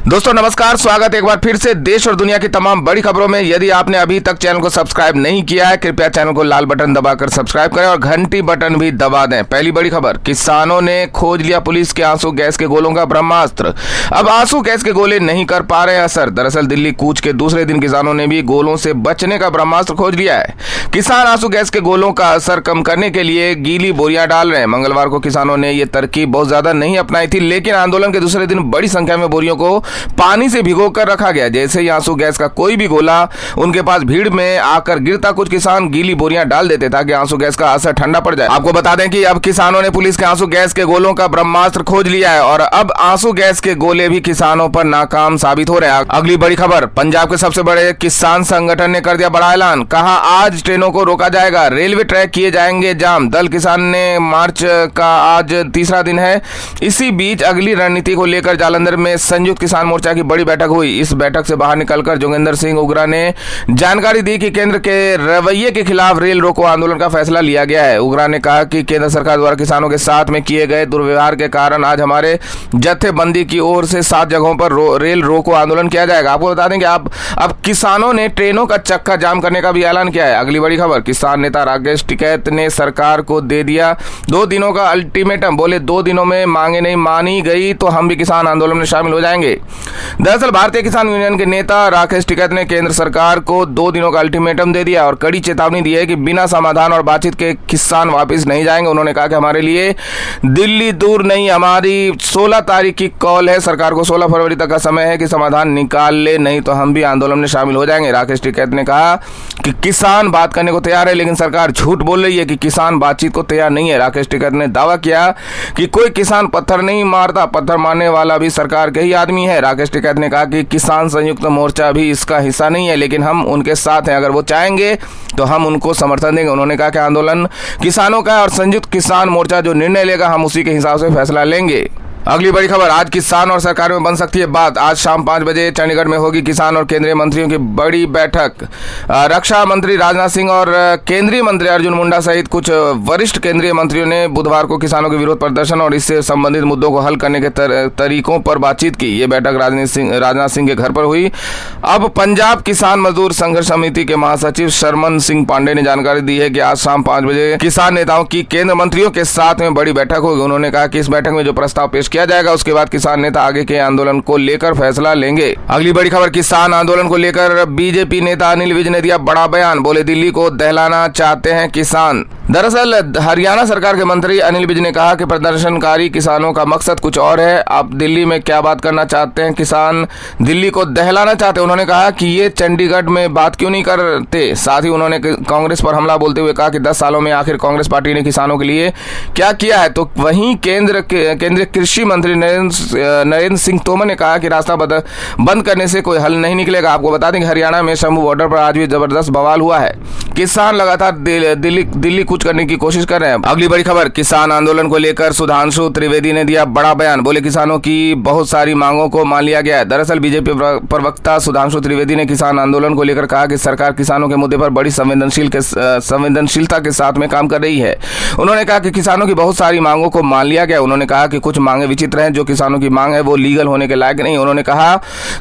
दोस्तों नमस्कार, स्वागत एक बार फिर से देश और दुनिया की तमाम बड़ी खबरों में। यदि आपने अभी तक चैनल को सब्सक्राइब नहीं किया है, कृपया चैनल को लाल बटन दबाकर सब्सक्राइब करें और घंटी बटन भी दबा दें। पहली बड़ी खबर, किसानों ने खोज लिया पुलिस के आंसू गैस के गोलों का ब्रह्मास्त्र। अब आंसू गैस के गोले नहीं कर पा रहे असर। दरअसल दिल्ली कूच के दूसरे दिन किसानों ने भी गोलों से बचने का ब्रह्मास्त्र खोज लिया है। किसान आंसू गैस के गोलों का असर कम करने के लिए गीली बोरियां डाल रहे हैं। मंगलवार को किसानों ने यह तरकीब बहुत ज्यादा नहीं अपनाई थी, लेकिन आंदोलन के दूसरे दिन बड़ी संख्या में बोरियों को पानी से भिगोकर रखा गया। जैसे ही आंसू गैस का कोई भी गोला उनके पास भीड़ में आकर गिरता, कुछ किसान गीली बोरियां डाल देते ताकि आंसू गैस का असर ठंडा पड़ जाए। आपको बता दें कि अब किसानों ने पुलिस के आंसू गैस के गोलों का ब्रह्मास्त्र खोज लिया है और अब आंसू गैस के गोले भी किसानों पर नाकाम साबित हो रहे हैं। अगली बड़ी खबर, पंजाब के सबसे बड़े किसान संगठन ने कर दिया बड़ा ऐलान। कहा आज ट्रेनों को रोका जाएगा, रेलवे ट्रैक किए जाएंगे जाम। दल किसान ने मार्च का आज तीसरा दिन है। इसी बीच अगली रणनीति को लेकर जालंधर में संयुक्त किसान मोर्चा की बड़ी बैठक हुई। इस बैठक से बाहर निकलकर जोगेंद्र सिंह उग्रा ने जानकारी दी कि केंद्र के रवैये के खिलाफ रेल रोको आंदोलन का फैसला लिया गया है। उग्रा ने कहा कि केंद्र सरकार द्वारा किसानों के साथ में किए गए दुर्व्यवहार के कारण आज हमारे जत्थेबंदी की ओर से 7 जगहों पर रेल रोको आंदोलन किया जाएगा। आपको बता दें कि अब किसानों ने ट्रेनों का चक्का जाम करने का भी ऐलान किया है। अगली बड़ी खबर, किसान नेता राकेश टिकैत ने सरकार को दे दिया 2 दिनों का अल्टीमेटम। बोले 2 दिनों में मांगे नहीं मानी गई तो हम भी किसान आंदोलन में शामिल हो जाएंगे। दरअसल भारतीय किसान यूनियन के नेता राकेश टिकैत ने केंद्र सरकार को 2 दिनों का अल्टीमेटम दे दिया और कड़ी चेतावनी दी है कि बिना समाधान और बातचीत के किसान वापस नहीं जाएंगे। उन्होंने कहा कि हमारे लिए दिल्ली दूर नहीं, हमारी 16 तारीख की कॉल है। सरकार को 16 फरवरी तक का समय है कि समाधान निकाल ले, नहीं तो हम भी आंदोलन में शामिल हो जाएंगे। राकेश टिकैत ने कहा कि किसान बात करने को तैयार है, लेकिन सरकार झूठ बोल रही है कि किसान बातचीत को तैयार नहीं है। राकेश टिकैत ने दावा किया कि कोई किसान पत्थर नहीं मारता, पत्थर मारने वाला भी सरकार के ही आदमी है। राकेश टिकैत ने कहा कि किसान संयुक्त मोर्चा भी इसका हिस्सा नहीं है, लेकिन हम उनके साथ हैं। अगर वो चाहेंगे तो हम उनको समर्थन देंगे। उन्होंने कहा कि आंदोलन किसानों का और संयुक्त किसान मोर्चा जो निर्णय लेगा हम उसी के हिसाब से फैसला लेंगे। अगली बड़ी खबर, आज किसान और सरकार में बन सकती है बात। आज शाम 5 बजे चंडीगढ़ में होगी किसान और केंद्रीय मंत्रियों की बड़ी बैठक। रक्षा मंत्री राजनाथ सिंह और केंद्रीय मंत्री अर्जुन मुंडा सहित कुछ वरिष्ठ केंद्रीय मंत्रियों ने बुधवार को किसानों के विरोध प्रदर्शन और इससे संबंधित मुद्दों को हल करने के तरीकों पर बातचीत की। ये बैठक राजनाथ सिंह के घर पर हुई। अब पंजाब किसान मजदूर संघर्ष समिति के महासचिव शरमन सिंह पांडे ने जानकारी दी है कि आज शाम 5 बजे किसान नेताओं की केंद्र मंत्रियों के साथ में बड़ी बैठक होगी। उन्होंने कहा कि इस बैठक में जो प्रस्ताव पेश किया जाएगा उसके बाद किसान नेता आगे के आंदोलन को लेकर फैसला लेंगे। अगली बड़ी खबर, किसान आंदोलन को लेकर बीजेपी नेता अनिल विज ने दिया बड़ा बयान। बोले दिल्ली को दहलाना चाहते हैं किसान। दरअसल हरियाणा सरकार के मंत्री अनिल विज ने कहा कि प्रदर्शनकारी किसानों का मकसद कुछ और है। आप दिल्ली में क्या बात करना चाहते हैं, किसान दिल्ली को दहलाना चाहते हैं। उन्होंने कहा कि ये चंडीगढ़ में बात क्यों नहीं करते। साथ ही उन्होंने कांग्रेस पर हमला बोलते हुए कहा कि 10 सालों में आखिर कांग्रेस पार्टी ने किसानों के लिए क्या किया है। तो वहीं केंद्रीय कृषि मंत्री नरेंद्र सिंह तोमर ने कहा कि रास्ता बंद करने से कोई हल नहीं निकलेगा। आपको बता दें कि हरियाणा में शंभू बॉर्डर पर आज भी जबरदस्त बवाल हुआ है। किसान लगातार दिल्ली कूच करने की कोशिश कर रहे हैं। अगली बड़ी खबर, किसान आंदोलन को लेकर सुधांशु त्रिवेदी ने दिया बड़ा बयान। बोले किसानों की बहुत सारी मांगों को मान लिया गया है। दरअसल बीजेपी प्रवक्ता सुधांशु त्रिवेदी ने किसान आंदोलन को लेकर कहा कि सरकार किसानों के मुद्दे पर बड़ी संवेदनशीलता के साथ में काम कर रही है। उन्होंने कहा कि किसानों की बहुत सारी मांगों को मान लिया गया। उन्होंने कहा कि कुछ मांगे विचित्र हैं, जो किसानों की मांग है वो लीगल होने के लायक नहीं। उन्होंने कहा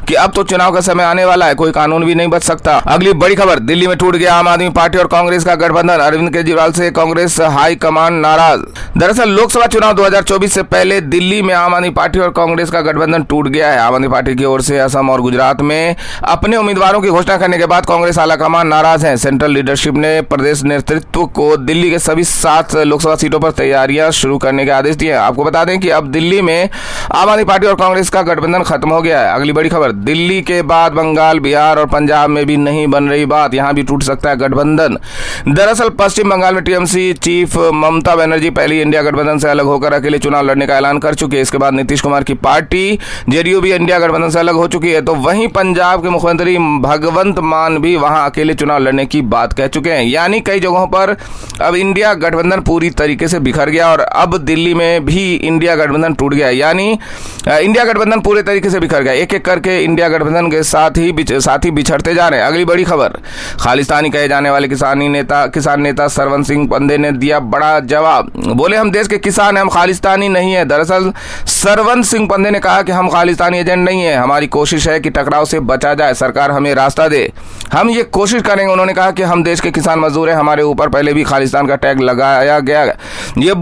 कि अब तो चुनाव का समय आने वाला है, कोई कानून भी नहीं बच सकता। अगली बड़ी खबर, दिल्ली में टूट गया आम आदमी पार्टी और कांग्रेस का गठबंधन। अरविंद केजरीवाल से कांग्रेस हाईकमान नाराज। दरअसल लोकसभा चुनाव 2024 से पहले दिल्ली में आम आदमी पार्टी और कांग्रेस का गठबंधन टूट गया है। आम आदमी पार्टी की ओर से असम और गुजरात में अपने उम्मीदवारों की घोषणा करने के बाद कांग्रेस आलाकमान नाराज है। सेंट्रल लीडरशिप ने प्रदेश नेतृत्व को दिल्ली के सभी 7 लोकसभा सीटों पर तैयारियां शुरू करने के आदेश दिए। आपको बता दें कि अब दिल्ली में आम आदमी पार्टी और कांग्रेस का गठबंधन खत्म हो गया है। अगली बड़ी खबर, दिल्ली के बाद बंगाल, बिहार और पंजाब में भी नहीं बन रही बात, यहां भी टूट सकता है गठबंधन। दरअसल पश्चिम बंगाल में टीएमसी चीफ ममता बनर्जी पहली इंडिया गठबंधन से अलग होकर अकेले चुनाव लड़ने का ऐलान कर चुकी है। इसके बाद नीतीश कुमार की पार्टी जेडीयू भी इंडिया गठबंधन से अलग हो चुकी है। तो वहीं पंजाब के मुख्यमंत्री भगवंत मान भी वहां अकेले चुनाव लड़ने की बात कह चुके हैं। यानी कई जगहों पर अब इंडिया गठबंधन पूरी तरीके से बिखर गया और अब दिल्ली में भी इंडिया गठबंधन टूट गया। यानी इंडिया गठबंधन पूरे तरीके से बिखर गया। एक एक करके इंडिया गठबंधन के साथ ही बिछड़ते जा रहे हैं। अगली बड़ी खबर, खालिस्तानी कहे जाने वाले किसान नेता सरवन सिंह सिंह पंदे ने दिया बड़ा जवाब। बोले हम देश के किसान हैं, हम खालिस्तानी नहीं है। दरअसल सरवन सिंह पंदे ने कहा कि हम खालिस्तानी एजेंट नहीं है, हमारी कोशिश है कि टकराव से बचा जाए, सरकार हमें रास्ता दे, हम ये कोशिश करेंगे। उन्होंने कहा कि हम देश के किसान मजदूर हैं, हमारे ऊपर पहले भी खालिस्तान का टैग लगाया गया। ये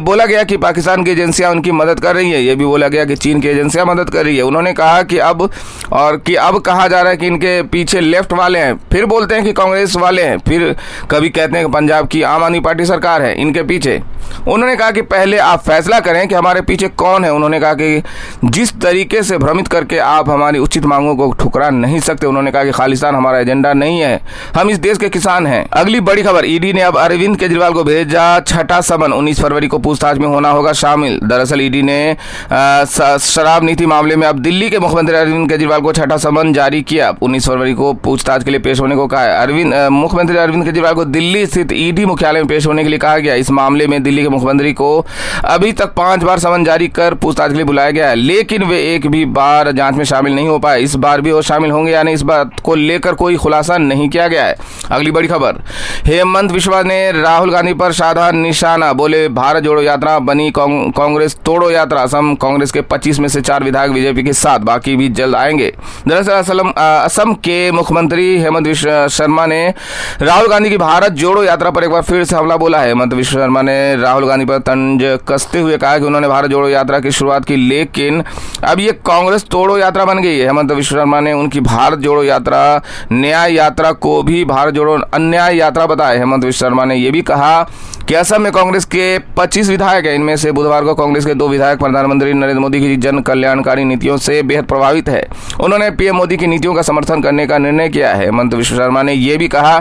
बोला गया कि पाकिस्तान की एजेंसियां उनकी मदद कर रही है, ये भी बोला गया कि चीन की एजेंसियां मदद कर रही है। उन्होंने कहा कि अब कहा जा रहा है कि इनके पीछे लेफ्ट वाले हैं, फिर बोलते हैं कि कांग्रेस वाले हैं, फिर कभी कहते हैं कि पंजाब की आम आदमी पार्टी सरकार है इनके पीछे। उन्होंने कहा कि पहले आप फैसला करें कि हमारे पीछे कौन है। उन्होंने कहा कि जिस तरीके से भ्रमित करके आप हमारी उचित मांगों को ठुकरा नहीं सकते। उन्होंने कहा कि खालिस्तान हमारा एजेंडा नहीं है, हम इस देश के किसान हैं। अगली बड़ी खबर, ईडी ने अब अरविंद केजरीवाल को भेजा छठा समन, 19 फरवरी को पूछताछ में होना होगा शामिल। दरअसल ईडी ने शराब नीति मामले में अब दिल्ली के मुख्यमंत्री अरविंद केजरीवाल को छठा समन जारी किया। 19 फरवरी को पूछताछ के लिए पेश होने को कहा है। मुख्यमंत्री अरविंद केजरीवाल को दिल्ली स्थित ईडी मुख्यालय में पेश होने के लिए कहा गया। इस मामले में दिल्ली के मुख्यमंत्री को अभी तक 5 बार समन जारी कर पूछताछ के लिए बुलाया गया है, लेकिन वे एक भी बार जांच में शामिल नहीं हो पाए। इस बार भी वो शामिल होंगे या नहीं, इस बात को लेकर कोई खुलासा नहीं किया गया है। अगली बड़ी खबर, हेमंत बिस्वा ने राहुल गांधी पर साधा निशाना, बोले भारत जोड़ो यात्रा बनी कांग्रेस तोड़ो यात्रा। असम कांग्रेस के 25 में से 4 विधायक बीजेपी के साथ, बाकी भी जल्द आएंगे। दरअसल असम के मुख्यमंत्री हेमंत बिस्वा शर्मा ने राहुल गांधी की भारत जोड़ो यात्रा पर एक बार फिर से हमला बोला है। हेमंत बिस्वा शर्मा ने राहुल गांधी पर तंज कसते हुए कहा कि उन्होंने भारत जोड़ो यात्रा की शुरुआत की, लेकिन अब ये कांग्रेस तोड़ो यात्रा बन गई है। हेमंत बिस्वा शर्मा ने उनकी भारत जोड़ो यात्रा न्याय यात्रा को भी भारत जोड़ो अन्याय यात्रा बताया। हेमंत बिस्वा शर्मा ने यह भी कहा कि असम में कांग्रेस के 25 विधायक हैं, इनमें से बुधवार को कांग्रेस के 2 विधायक प्रधानमंत्री नरेंद्र मोदी की जन कल्याणकारी नीतियों से बेहद प्रभावित है। उन्होंने पीएम मोदी की नीतियों का समर्थन करने का निर्णय किया है। हेमंत बिस्वा शर्मा ने यह भी कहा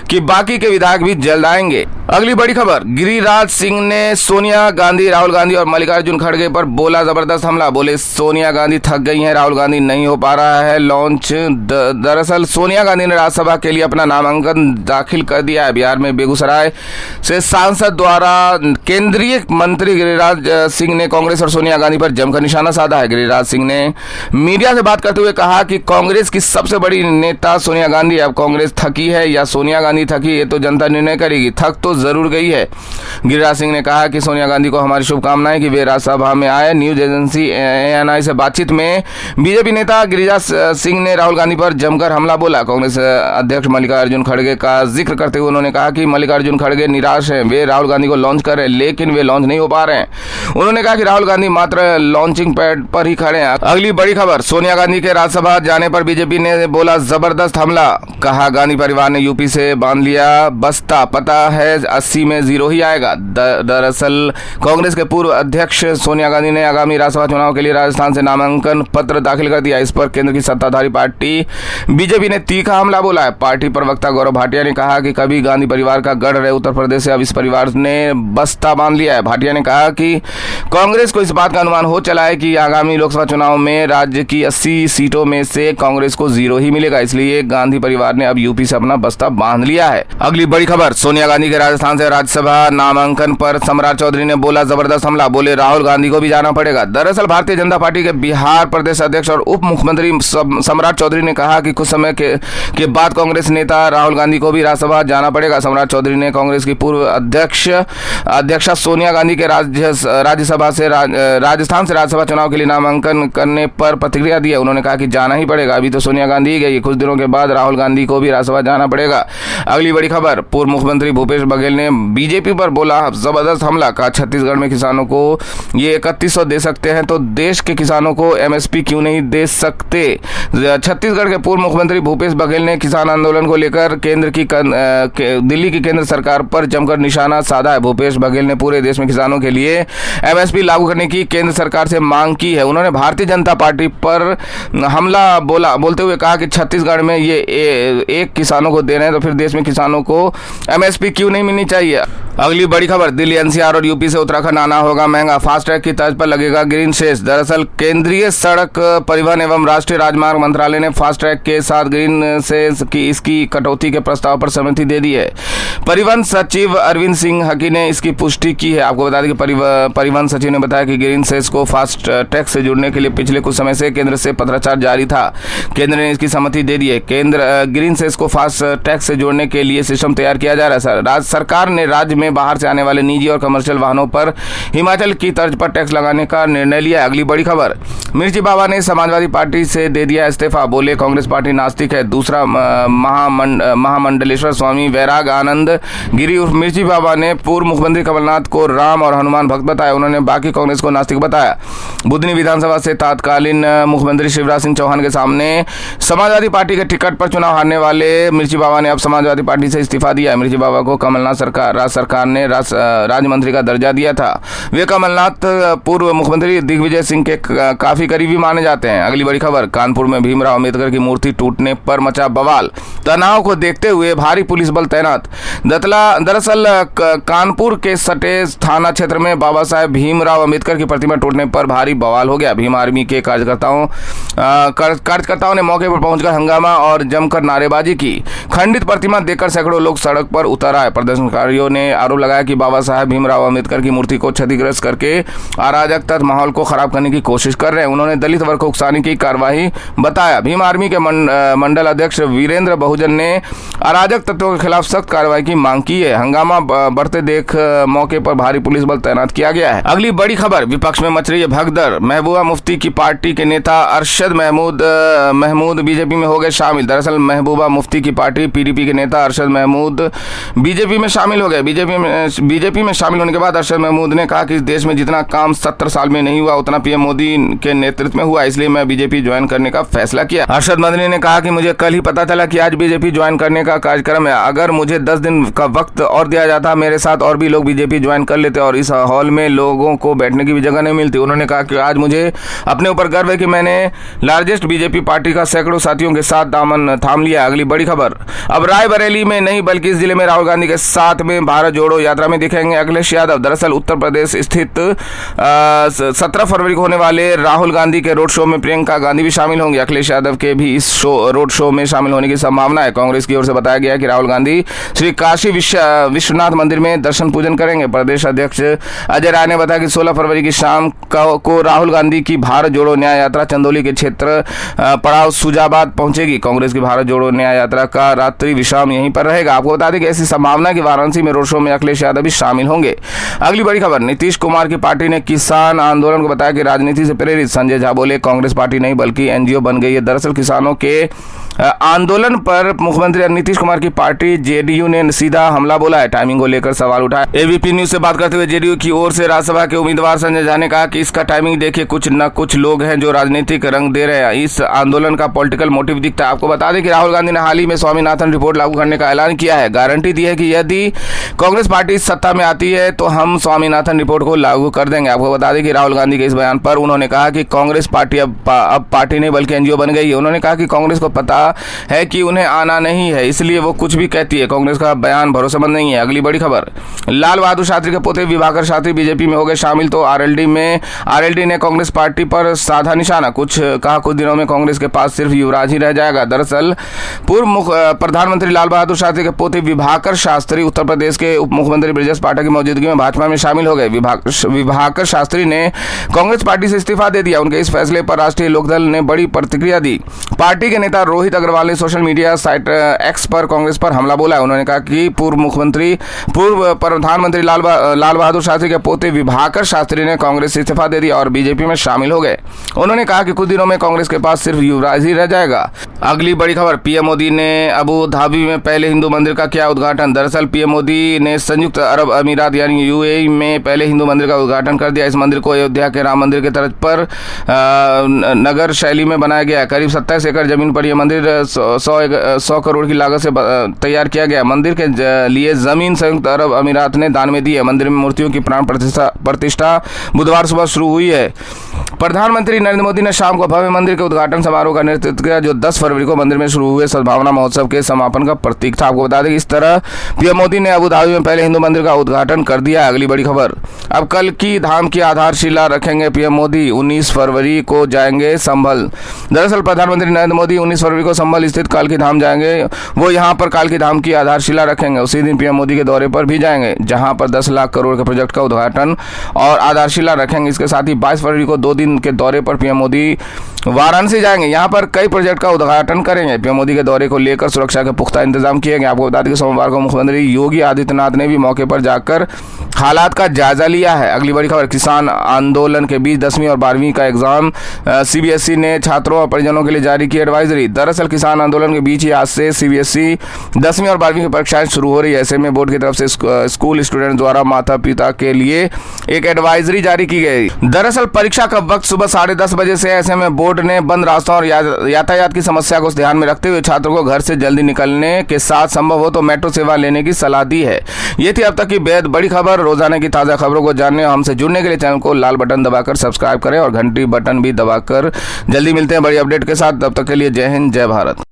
कि बाकी के विधायक भी जल्द आएंगे। अगली बड़ी खबर, गिरिराज सिंह ने सोनिया गांधी, राहुल गांधी और मल्लिकार्जुन खड़गे पर बोला जबरदस्त हमला। बोले सोनिया गांधी थक गई हैं, राहुल गांधी नहीं हो पा रहा है लॉन्च। दरअसल सोनिया गांधी ने राज्यसभा के लिए अपना नामांकन दाखिल कर दिया है। बिहार में बेगूसराय से सांसद द्वारा केंद्रीय मंत्री गिरिराज सिंह ने कांग्रेस और सोनिया गांधी पर जमकर निशाना साधा है। गिरिराज सिंह ने मीडिया से बात करते हुए कहा कि कांग्रेस की सबसे बड़ी नेता सोनिया गांधी, अब कांग्रेस थकी है या सोनिया गांधी थकी, ये तो जनता निर्णय करेगी, थक तो जरूर गई है। गिरिराज सिंह ने कहा कि सोनिया गांधी को हमारी शुभकामनाएं कि वे राज्यसभा में आए। न्यूज एजेंसी ANI से बातचीत में बीजेपी नेता गिरिराज सिंह ने राहुल गांधी पर जमकर हमला बोला। कांग्रेस अध्यक्ष मल्लिकार्जुन खड़गे का जिक्र करते हुए उन्होंने कहा कि मल्लिकार्जुन खड़गे निराश हैं, वे राहुल गांधी को लॉन्च कर रहे हैं, लेकिन वे लॉन्च नहीं हो पा रहे हैं। उन्होंने कहा कि राहुल गांधी मात्र लॉन्चिंग पैड पर ही खड़े हैं। अगली बड़ी खबर, सोनिया गांधी के राज्यसभा जाने पर बीजेपी ने बोला जबरदस्त हमला। कहा गांधी परिवार ने यूपी से बांध लिया बस्ता, पता है 80 में 0 ही आएगा। दरअसल कांग्रेस के पूर्व अध्यक्ष सोनिया गांधी ने आगामी राज्यसभा चुनाव के लिए राजस्थान से नामांकन पत्र दाखिल कर दिया। इस पर केंद्र की सत्ताधारी पार्टी बीजेपी ने तीखा हमला बोला है। पार्टी प्रवक्ता गौरव भाटिया ने कहा कि कभी गांधी परिवार का गढ़ रहे उत्तर प्रदेश से अब इस परिवार ने बस्ता बांध लिया है। भाटिया ने कहा कि कांग्रेस को इस बात का अनुमान हो चला है कि आगामी लोकसभा चुनाव में राज्य की 80 सीटों में से कांग्रेस को 0 ही मिलेगा, इसलिए गांधी परिवार ने अब यूपी से अपना बस्ता बांध लिया है। अगली बड़ी खबर, सोनिया गांधी के राजस्थान से राज्यसभा नामांकन पर सम्राट चौधरी ने बोला जबरदस्त हमला। बोले राहुल गांधी को भी जाना पड़ेगा। दरअसल भारतीय जनता पार्टी के बिहार प्रदेश अध्यक्ष और उप मुख्यमंत्री सम्राट चौधरी ने कहा कि कुछ समय के बाद कांग्रेस नेता राहुल गांधी को भी राज्यसभा जाना पड़ेगा। सम्राट चौधरी ने कांग्रेस की पूर्व अध्यक्षा सोनिया गांधी के राज्यसभा से राजस्थान से राज्यसभा चुनाव के लिए नामांकन करने पर प्रतिक्रिया दी है। उन्होंने कहा कि जाना ही पड़ेगा, अभी तो सोनिया गांधी ही गई, कुछ दिनों के बाद राहुल गांधी को भी राज्यसभा जाना पड़ेगा। अगली बड़ी खबर, पूर्व मुख्यमंत्री भूपेश बघेल ने बीजेपी पर बोला जबरदस्त हमला। कहा छत्तीसगढ़ में किसानों को ये 3100 दे सकते हैं तो देश के किसानों को MSP क्यों नहीं दे सकते। छत्तीसगढ़ के पूर्व मुख्यमंत्री भूपेश बघेल ने किसान आंदोलन को लेकर दिल्ली की केंद्र सरकार पर जमकर निशाना साधा है। भूपेश बघेल ने पूरे देश में किसानों के लिए MSP लागू करने की केंद्र सरकार से मांग की है। उन्होंने भारतीय जनता पार्टी पर हमला बोलते हुए कहा कि छत्तीसगढ़ में ये एक किसानों को दे रहे हैं तो फिर देश में किसानों को MSP क्यों नहीं मिलनी चाहिए। अगली बड़ी खबर, दिल्ली NCR और यूपी से उत्तराखंड आना होगा महंगा, फास्टैग की तर्ज पर लगेगा ग्रीन सेस। दरअसल केंद्रीय सड़क परिवहन एवं राष्ट्रीय राजमार्ग मंत्रालय ने फास्टैग के साथ ग्रीन सेस की इसकी कटौती के प्रस्ताव पर सहमति दे दी है। परिवहन सचिव अरविंद सिंह हकी ने इसकी पुष्टि की है। आपको बता दें कि परिवहन सचिव ने बताया कि ग्रीन सेस को फास्टैग से जुड़ने के लिए पिछले कुछ समय से केंद्र से पत्राचार जारी था। केंद्र ने इसकी सहमति दे दी है। केंद्र ग्रीन सेस को फास्टैग से जोड़ने के लिए सिस्टम तैयार किया जा रहा है। राज्य सरकार ने राज्य में बाहर से आने वाले निजी और कमर्शियल वाहनों पर हिमाचल की तर्ज पर टैक्स लगाने का निर्णय लिया। अगली बड़ी खबर, मिर्ची बाबा ने समाजवादी पार्टी से दे दिया इस्तीफा, बोले कांग्रेस पार्टी नास्तिक है। दूसरा महामंडलेश्वर स्वामी वैराग आनंद गिरी उर्फ मिर्ची बाबा ने पूर्व मुख्यमंत्री कमलनाथ को राम और हनुमान भक्त बताया। उन्होंने बाकी कांग्रेस को नास्तिक बताया। बुधनी विधानसभा से तत्कालीन मुख्यमंत्री शिवराज सिंह चौहान के सामने समाजवादी पार्टी के टिकट पर चुनाव हारने वाले मिर्ची बाबा ने अब समाजवादी पार्टी से इस्तीफा दिया है। मिर्ची बाबा को कमलनाथ राज्य सरकार ने राज्य मंत्री का दर्जा दिया था। वे कमलनाथ पूर्व मुख्यमंत्री दिग्विजय सिंह के काफी करीबी माने जाते हैं। अगली बड़ी खबर, कानपुर में भीमराव अंबेडकर की मूर्ति टूटने पर मचा बवाल, तनाव को देखते हुए भारी पुलिस बल तैनात। दरअसल कानपुर के सटे थाना क्षेत्र में बाबा साहेब भीमराव अंबेडकर की प्रतिमा टूटने पर भारी बवाल हो गया। भीम आर्मी के कार्यकर्ताओं ने मौके पर पहुंचकर हंगामा और जमकर नारेबाजी की। खंडित प्रतिमा देखकर सैकड़ों लोग सड़क पर उतर आए। प्रदर्शनकारियों ने आरोप लगाया कि बाबा साहेब भीमराव अंबेडकर की मूर्ति को क्षतिग्रस्त करके अराजक तत्व माहौल को खराब करने की कोशिश कर रहे हैं। उन्होंने दलित वर्ग को उकसाने की कार्रवाई बताया। भीम आर्मी के मंडल अध्यक्ष वीरेंद्र बहुजन ने अराजक तत्वों के खिलाफ सख्त कार्रवाई की मांग की है। हंगामा बढ़ते देख मौके पर भारी पुलिस बल तैनात किया गया है। अगली बड़ी खबर, विपक्ष में मच रही है भगदड़, महबूबा मुफ्ती की पार्टी के नेता अरशद महमूद बीजेपी में हो गए शामिल। दरअसल महबूबा मुफ्ती की पार्टी पीडीपी के नेता अरशद महमूद बीजेपी में शामिल हो गए। बीजेपी में शामिल होने के बाद अरशद महमूद ने कहा कि इस देश में जितना काम 70 साल में नहीं हुआ उतना पीएम मोदी के नेतृत्व में हुआ, इसलिए मैं बीजेपी ज्वाइन करने का फैसला किया। अरशद मदनी ने कहा कि मुझे कल ही पता चला कि आज बीजेपी ज्वाइन करने का कार्यक्रम है। अगर मुझे 10 दिन का वक्त और दिया जाता, मेरे साथ और भी लोग बीजेपी ज्वाइन कर लेते और इस हॉल में लोगों को बैठने की भी जगह नहीं मिलती। उन्होंने कहा कि आज मुझे अपने ऊपर गर्व है कि मैंने लार्जेस्ट बीजेपी पार्टी का सैकड़ों साथियों के साथ दामन थाम लिया। अगली बड़ी खबर, अब रायबरेली में नहीं बल्कि इस जिले में राहुल गांधी के साथ में भारत जोड़ो यात्रा में दिखेंगे अखिलेश यादव। दरअसल उत्तर प्रदेश स्थित 17 फरवरी को होने वाले राहुल गांधी के रोड शो में प्रियंका गांधी भी शामिल होंगे। अखिलेश यादव के भी इस रोड शो में शामिल होने की संभावना है। कांग्रेस की ओर से बताया गया कि राहुल गांधी श्री काशी विश्वनाथ मंदिर में दर्शन पूजन करेंगे। प्रदेश अध्यक्ष अजय राय ने बताया कि 16 फरवरी की शाम को राहुल गांधी की भारत जोड़ो न्याय यात्रा चंदौली के क्षेत्र पड़ाव सुजाबाद पहुंचेगी। कांग्रेस की भारत जोड़ो न्याय यात्रा का रात्रि विश्राम यहीं पर रहेगा। आपको बता दें कि ऐसी संभावना कि वाराणसी में रोड शो में अखिलेश यादव भी शामिल होंगे। अगली बड़ी खबर, नीतीश कुमार की पार्टी ने किसान आंदोलन को बताया कि राजनीति से प्रेरित। संजय झा बोले कांग्रेस पार्टी नहीं बल्कि एनजीओ बन गई है। दरअसल किसानों के आंदोलन पर मुख्यमंत्री नीतीश कुमार की पार्टी जेडीयू ने सीधा हमला बोला है। टाइमिंग को लेकर सवाल उठाया। एबीपी न्यूज से बात करते हुए जेडीयू की ओर से राज्यसभा के उम्मीदवार संजय झा ने कहा कि इसका टाइमिंग देखिए, कुछ न कुछ लोग हैं जो राजनीतिक रंग दे रहे हैं। इस आंदोलन का पॉलिटिकल मोटिव दिखता है। आपको बता दें कि राहुल गांधी ने हाल ही में स्वामीनाथन रिपोर्ट लागू करने का ऐलान किया है। गारंटी दी है कि यदि कांग्रेस पार्टी सत्ता में आती है तो हम स्वामीनाथन रिपोर्ट को लागू कर देंगे। आपको बता दें कि राहुल गांधी के इस बयान पर उन्होंने कहा कि कांग्रेस पार्टी अब पार्टी नहीं बल्कि एनजीओ बन गई है। उन्होंने कहा कि कांग्रेस को पता है कि उन्हें आना नहीं है, इसलिए वो कुछ भी कहती है। कांग्रेस का बयान भरोसेमंद नहीं है। अगली बड़ी खबर, लाल बहादुर शास्त्री के पोते विभाकर शास्त्री बीजेपी में हो गए शामिल। तो आरएलडी ने कांग्रेस पार्टी पर साधा निशाना। कुछ दिनों में कांग्रेस के पास सिर्फ युवराज ही रह जाएगा। दरअसल पूर्व प्रधानमंत्री लाल बहादुर शास्त्री के पोते विभाकर शास्त्री उत्तर प्रदेश के उप मुख्यमंत्री ब्रजेश पाठक की मौजूदगी में भाजपा में शामिल हो गए। विभाकर शास्त्री ने कांग्रेस पार्टी से इस्तीफा दे दिया। उनके इस फैसले पर राष्ट्रीय लोकदल ने बड़ी प्रतिक्रिया दी। पार्टी के नेता रोहित अग्रवाल ने सोशल मीडिया साइट एक्स पर कांग्रेस पर हमला बोला है। उन्होंने कहा कि पूर्व प्रधानमंत्री लाल बहादुर शास्त्री के पोते विभाकर शास्त्री ने कांग्रेस से इस्तीफा दे दिया और बीजेपी में शामिल हो गए। उन्होंने कहा कि कुछ दिनों में कांग्रेस के पास सिर्फ युवराज ही रह जाएगा। अगली बड़ी खबर, पीएम मोदी ने अबू धाबी में पहले हिंदू मंदिर का किया उद्घाटन। दरअसल पीएम मोदी ने संयुक्त अरब अमीरात यानी यूएई में पहले हिंदू मंदिर का उद्घाटन कर दिया। इस मंदिर को अयोध्या के राम मंदिर के तर्ज पर नगर शैली में बनाया गया है। करीब 27 एकड़ जमीन पर यह मंदिर 100 करोड़ की लागत से तैयार किया गया। मंदिर के लिए जमीन संयुक्त अरब अमीरात ने दान में दी है। मंदिर में मूर्तियों की प्राण प्रतिष्ठा बुधवार सुबह शुरू हुई है। प्रधानमंत्री नरेंद्र मोदी ने शाम को भव्य मंदिर के उद्घाटन समारोह का नेतृत्व किया, जो 10 फरवरी को मंदिर में शुरू हुए सद्भावना महोत्सव के समापन का प्रतीक था। आपको बता दें कि इस तरह पीएम मोदी ने अबू धाबी में पहले हिंदू मंदिर का उद्घाटन कर दिया। अगली बड़ी खबर, अब कल की धाम की आधारशिला रखेंगे पीएम मोदी। 19 फरवरी को जाएंगे संभल। दरअसल प्रधानमंत्री नरेंद्र मोदी 19 फरवरी को संभल स्थित काल की धाम जाएंगे। वो यहाँ पर काल की धाम की आधारशिला रखेंगे। उसी दिन पीएम मोदी के दौरे पर भी जाएंगे, जहाँ पर 10 लाख करोड़ के प्रोजेक्ट का उद्घाटन और आधारशिला रखेंगे। इसके साथ ही 22 फरवरी को 2 दिन दिन के दौरे पर पीएम मोदी वाराणसी जाएंगे। यहाँ पर कई प्रोजेक्ट का उद्घाटन करेंगे। पीएम मोदी के दौरे को लेकर सुरक्षा के पुख्ता इंतजाम किए गए। आपको बता दें कि सोमवार को मुख्यमंत्री योगी आदित्यनाथ ने भी मौके पर जाकर हालात का जायजा लिया है। अगली बड़ी खबर, किसान आंदोलन के बीच 10वीं और 12वीं का एग्जाम, सीबीएसई ने छात्रों और परिजनों के लिए जारी की एडवाइजरी। दरअसल किसान आंदोलन के बीच ही आज से सीबीएसई 10वीं और 12वीं की परीक्षाएं शुरू हो रही है। ऐसे में बोर्ड की तरफ से स्कूल स्टूडेंट द्वारा माता पिता के लिए एक एडवाइजरी जारी की गई। दरअसल परीक्षा का वक्त सुबह 10:30 बजे से, ऐसे में बोर्ड ने बंद रास्तों और यातायात की समस्या को ध्यान में रखते हुए छात्रों को घर से जल्दी निकलने के साथ संभव हो तो मेट्रो सेवा लेने की सलाह दी है। ये थी अब तक की बेहद बड़ी खबर। रोजाना की ताजा खबरों को जानने और हमसे जुड़ने के लिए चैनल को लाल बटन दबाकर सब्सक्राइब करें और घंटी बटन भी दबाकर। जल्दी मिलते हैं बड़ी अपडेट के साथ। तब तक के लिए जय हिंद, जय भारत।